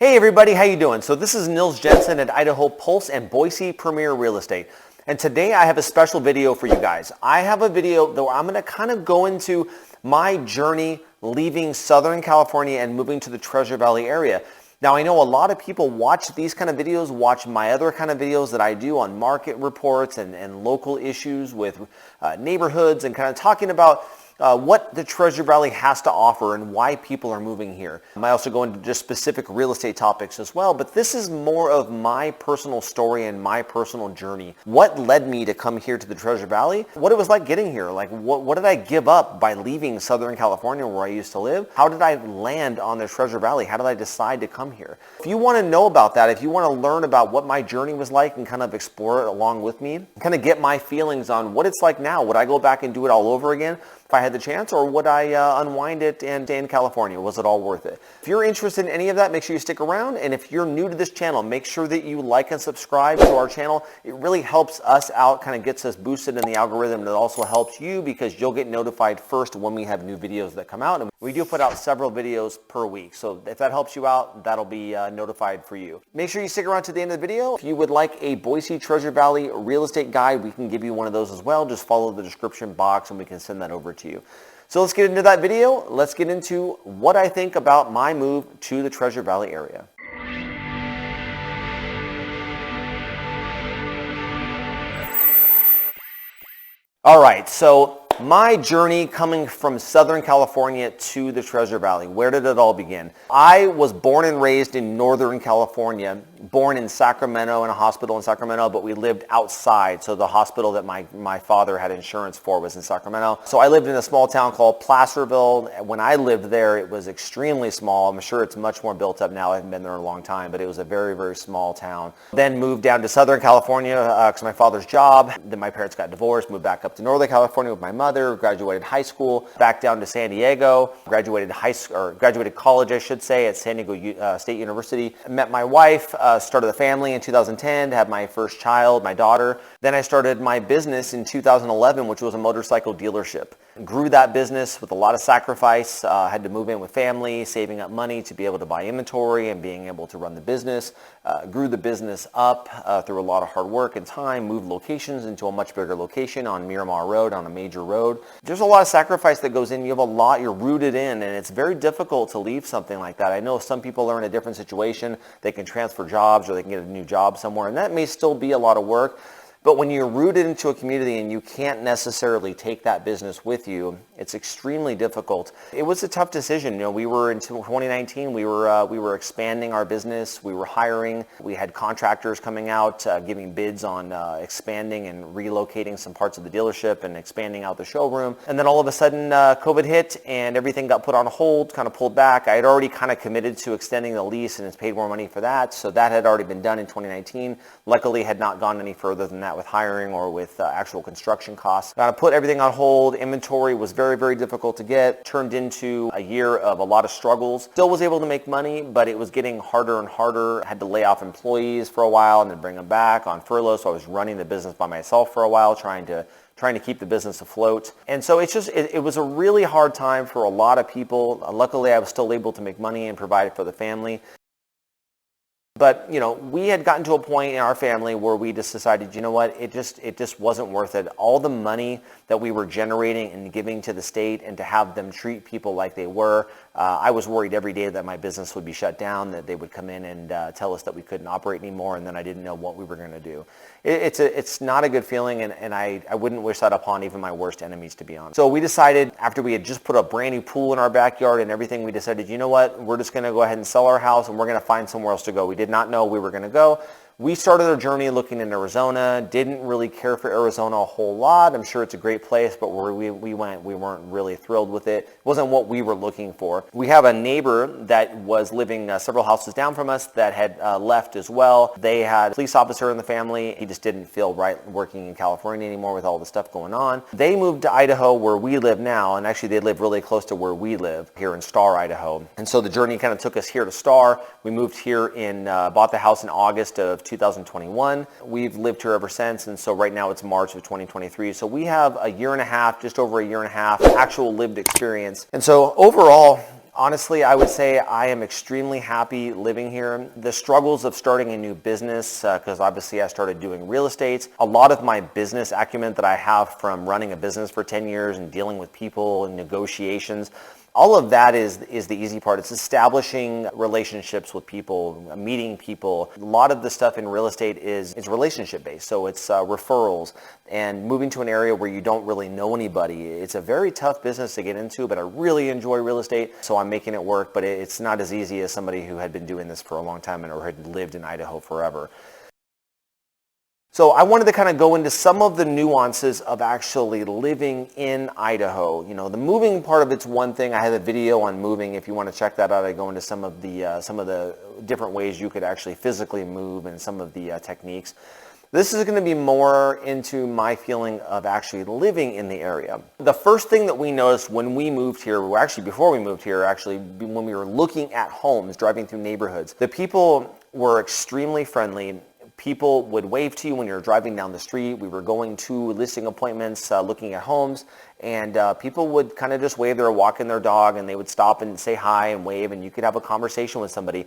Hey everybody, how you doing? So this is Nils Jensen at Idaho Pulse and Boise Premier Real Estate. And today I have a special video for you guys. I have a video that I'm going to kind of go into my journey leaving Southern California and moving to the Treasure Valley area. Now I know a lot of people watch these kind of videos, watch my other kind of videos that I do on market reports and local issues with neighborhoods and kind of talking about what the Treasure Valley has to offer and why people are moving here. I might also go into just specific real estate topics as well, but this is more of my personal story and my personal journey. What led me to come here to the Treasure Valley? What it was like getting here? Like what did I give up by leaving Southern California where I used to live? How did I land on the Treasure Valley? How did I decide to come here? If you want to know about that, if you want to learn about what my journey was like and kind of explore it along with me, kind of get my feelings on what it's like now, would I go back and do it all over again if I had the chance, or would I unwind it and stay in California? Was it all worth it? If you're interested in any of that, make sure you stick around. And if you're new to this channel, make sure that you like and subscribe to our channel. It really helps us out, kind of gets us boosted in the algorithm. And it also helps you because you'll get notified first when we have new videos that come out. And we do put out several videos per week. So if that helps you out, that'll be notified for you. Make sure you stick around to the end of the video. If you would like a Boise Treasure Valley real estate guide, we can give you one of those as well. Just follow the description box and we can send that over to you. So let's get into that video. Let's get into what I think about my move to the Treasure Valley area. All right, so my journey coming from Southern California to the Treasure Valley. Where did it all begin? I was born and raised in Northern California, born in Sacramento in a hospital in Sacramento, but we lived outside. So the hospital that my father had insurance for was in Sacramento. So I lived in a small town called Placerville. When I lived there, it was extremely small. I'm sure it's much more built up now. I haven't been there in a long time, but it was a very, very small town. Then moved down to Southern California because my father's job. Then my parents got divorced, moved back up to Northern California with my mother, graduated high school, back down to San Diego, graduated college, I should say, at San Diego State University. Met my wife, started a family in 2010 to have my first child, my daughter. Then I started my business in 2011, which was a motorcycle dealership. Grew that business with a lot of sacrifice, had to move in with family, saving up money to be able to buy inventory and being able to run the business. Grew the business up through a lot of hard work and time, moved locations into a much bigger location on Miramar Road, on a major road. There's a lot of sacrifice that goes in. You have a lot, you're rooted in, and it's very difficult to leave something like that. I know some people are in a different situation. They can transfer jobs or they can get a new job somewhere, and that may still be a lot of work. But when you're rooted into a community and you can't necessarily take that business with you, it's extremely difficult. It was a tough decision. You know, we were in 2019. We were expanding our business. We were hiring. We had contractors coming out, giving bids on expanding and relocating some parts of the dealership and expanding out the showroom. And then all of a sudden, COVID hit and everything got put on hold, kind of pulled back. I had already kind of committed to extending the lease and it's paid more money for that. So that had already been done in 2019. Luckily, had not gone any further than that with hiring or with actual construction costs. Put everything on hold. Inventory was very, very difficult to get. Turned into a year of a lot of struggles. Still was able to make money, but it was getting harder and harder. Had to lay off employees for a while and then bring them back on furlough. So I was running the business by myself for a while, trying to keep the business afloat. And so it was a really hard time for a lot of people. Luckily, I was still able to make money and provide for the family. But, you know, we had gotten to a point in our family where we just decided, you know what, it just wasn't worth it. All the money that we were generating and giving to the state and to have them treat people like they were, I was worried every day that my business would be shut down, that they would come in and tell us that we couldn't operate anymore, and then I didn't know what we were going to do. It's not a good feeling, and I wouldn't wish that upon even my worst enemies, to be honest. So we decided, after we had just put a brand new pool in our backyard and everything, we decided, you know what, we're just going to go ahead and sell our house and we're going to find somewhere else to go. We did not know we were going to go. We started our journey looking in Arizona, didn't really care for Arizona a whole lot. I'm sure it's a great place, but where we went, we weren't really thrilled with it. It wasn't what we were looking for. We have a neighbor that was living several houses down from us that had left as well. They had a police officer in the family. He just didn't feel right working in California anymore with all the stuff going on. They moved to Idaho, where we live now, and actually they live really close to where we live here in Star, Idaho. And so the journey kind of took us here to Star. We moved here bought the house in August of 2021. We've lived here ever since, and so right now it's March of 2023. So we have a year and a half, just over a year and a half, actual lived experience. And so overall, Honestly, I would say I am extremely happy living here. The struggles of starting a new business, because obviously I started doing real estate. A lot of my business acumen that I have from running a business for 10 years and dealing with people and negotiations, all of that is the easy part. It's establishing relationships with people, meeting people. A lot of the stuff in real estate is relationship based. So it's referrals and moving to an area where you don't really know anybody. It's a very tough business to get into, but I really enjoy real estate. So I'm making it work, but it's not as easy as somebody who had been doing this for a long time or had lived in Idaho forever. So I wanted to kind of go into some of the nuances of actually living in Idaho. You know, the moving part of it's one thing. I had a video on moving. If you want to check that out, I go into some of the different ways you could actually physically move and some of the techniques. This is going to be more into my feeling of actually living in the area. The first thing that we noticed when we moved here, well, actually before we moved here, actually when we were looking at homes, driving through neighborhoods, the people were extremely friendly. People would wave to you when you're driving down the street. We were going to listing appointments, looking at homes, and people would kind of just wave. They were walking their dog, and they would stop and say hi and wave, and you could have a conversation with somebody.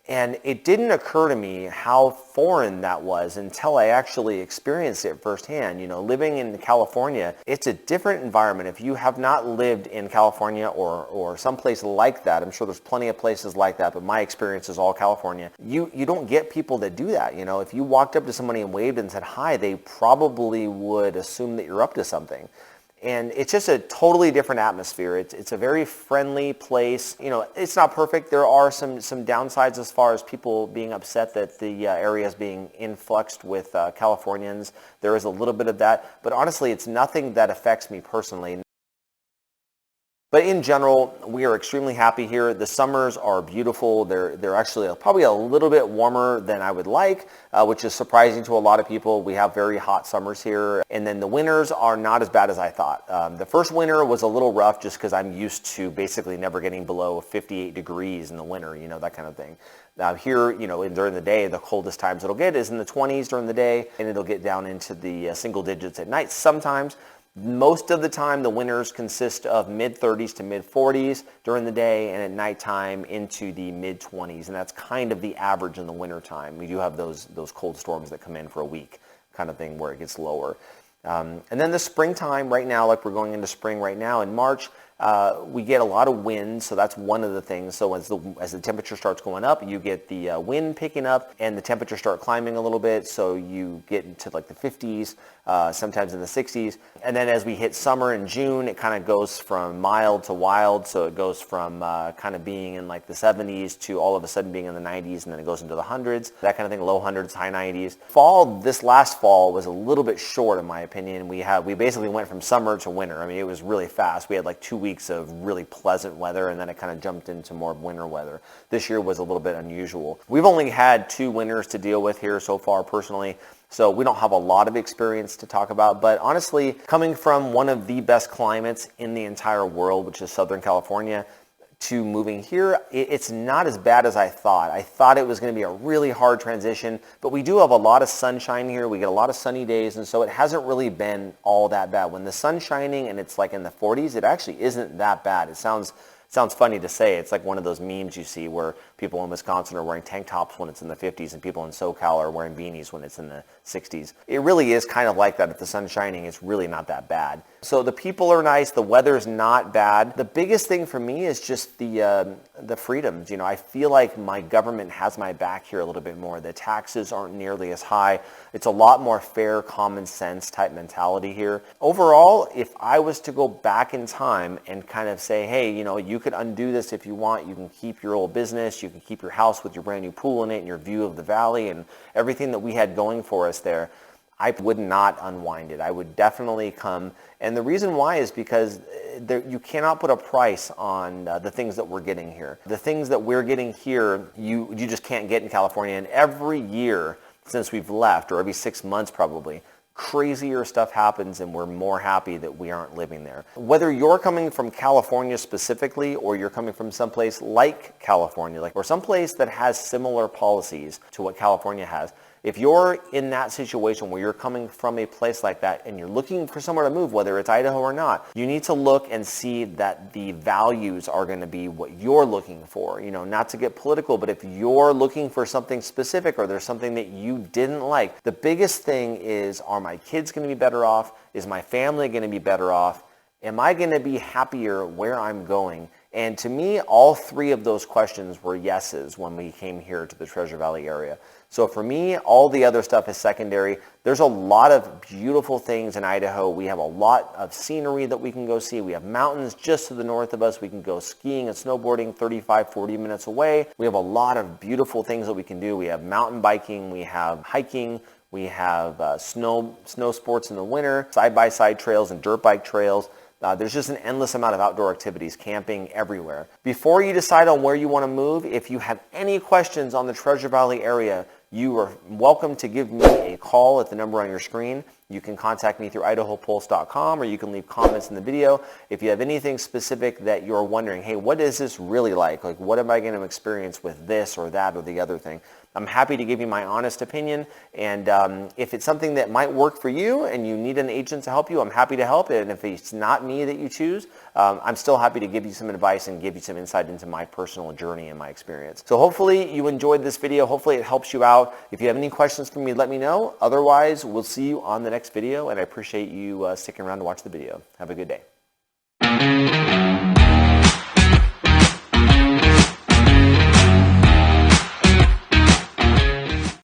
And it didn't occur to me how foreign that was until I actually experienced it firsthand. You know, living in California, it's a different environment. If you have not lived in California or someplace like that, I'm sure there's plenty of places like that, but my experience is all California. You don't get people that do that. You know, if you walked up to somebody and waved and said hi, they probably would assume that you're up to something. And it's just a totally different atmosphere. It's a very friendly place. You know, it's not perfect. There are some downsides as far as people being upset that the area is being influxed with Californians. There is a little bit of that. But honestly, it's nothing that affects me personally. But in general, we are extremely happy here. The summers are beautiful. They're actually probably a little bit warmer than I would like, which is surprising to a lot of people. We have very hot summers here. And then the winters are not as bad as I thought. The first winter was a little rough just because I'm used to basically never getting below 58 degrees in the winter, you know, that kind of thing. Now here, you know, during the day, the coldest times it'll get is in the 20s during the day, and it'll get down into the single digits at night sometimes. Most of the time, the winters consist of mid-30s to mid-40s during the day, and at nighttime into the mid-20s, and that's kind of the average in the wintertime. We do have those cold storms that come in for a week kind of thing where it gets lower. And then the springtime right now, like we're going into spring right now in March, we get a lot of wind, so that's one of the things. So as the temperature starts going up, you get the wind picking up and the temperature start climbing a little bit, so you get into like the 50s, sometimes in the 60s. And then as we hit summer in June, it kind of goes from mild to wild, so it goes from kind of being in like the 70s to all of a sudden being in the 90s, and then it goes into the hundreds, that kind of thing, low hundreds, high 90s. Fall, this last fall was a little bit short in my opinion. We basically went from summer to winter. I mean, it was really fast. We had like 2 weeks of really pleasant weather, and then it kind of jumped into more winter weather. This year was a little bit unusual. We've only had 2 winters to deal with here so far personally, so we don't have a lot of experience to talk about. But honestly, coming from one of the best climates in the entire world, which is Southern California, to moving here, it's not as bad as I thought. I thought it was going to be a really hard transition, but we do have a lot of sunshine here. We get a lot of sunny days, and so it hasn't really been all that bad. When the sun's shining and it's like in the 40s, it actually isn't that bad. It sounds funny to say. It's like one of those memes you see where people in Wisconsin are wearing tank tops when it's in the 50s and people in SoCal are wearing beanies when it's in the 60s. It really is kind of like that. If the sun's shining, it's really not that bad. So the people are nice. The weather's not bad. The biggest thing for me is just the freedoms. You know, I feel like my government has my back here a little bit more. The taxes aren't nearly as high. It's a lot more fair, common sense type mentality here. Overall, if I was to go back in time and kind of say, hey, you know, you could undo this if you want. You can keep your old business. You can keep your house with your brand new pool in it and your view of the valley and everything that we had going for us there. I would not unwind it. I would definitely come. And the reason why is because you cannot put a price on the things that we're getting here. The things that we're getting here, you just can't get in California. And every year since we've left, or every 6 months probably, crazier stuff happens, and we're more happy that we aren't living there. Whether you're coming from California specifically, or you're coming from someplace like California, or someplace that has similar policies to what California has, If you're in that situation where you're coming from a place like that and you're looking for somewhere to move, whether it's Idaho or not, you need to look and see that the values are going to be what you're looking for. You know, not to get political, but if you're looking for something specific or there's something that you didn't like, the biggest thing is, are my kids going to be better off? Is my family going to be better off? Am I going to be happier where I'm going? And to me, all three of those questions were yeses when we came here to the Treasure Valley area. So for me, all the other stuff is secondary. There's a lot of beautiful things in Idaho. We have a lot of scenery that we can go see. We have mountains just to the north of us. We can go skiing and snowboarding 35, 40 minutes away. We have a lot of beautiful things that we can do. We have mountain biking. We have hiking. We have snow sports in the winter, side-by-side trails and dirt bike trails. There's just an endless amount of outdoor activities, camping everywhere. Before you decide on where you want to move, if you have any questions on the Treasure Valley area, you are welcome to give me a call at the number on your screen. You can contact me through idahopulse.com, or you can leave comments in the video. If you have anything specific that you're wondering, hey, what is this really like? Like, what am I going to experience with this or that or the other thing? I'm happy to give you my honest opinion, and if it's something that might work for you and you need an agent to help you, I'm happy to help it. And if it's not me that you choose, I'm still happy to give you some advice and give you some insight into my personal journey and my experience. So hopefully you enjoyed this video. Hopefully it helps you out. If you have any questions for me, let me know. Otherwise, we'll see you on the next video, and I appreciate you sticking around to watch the video. Have a good day.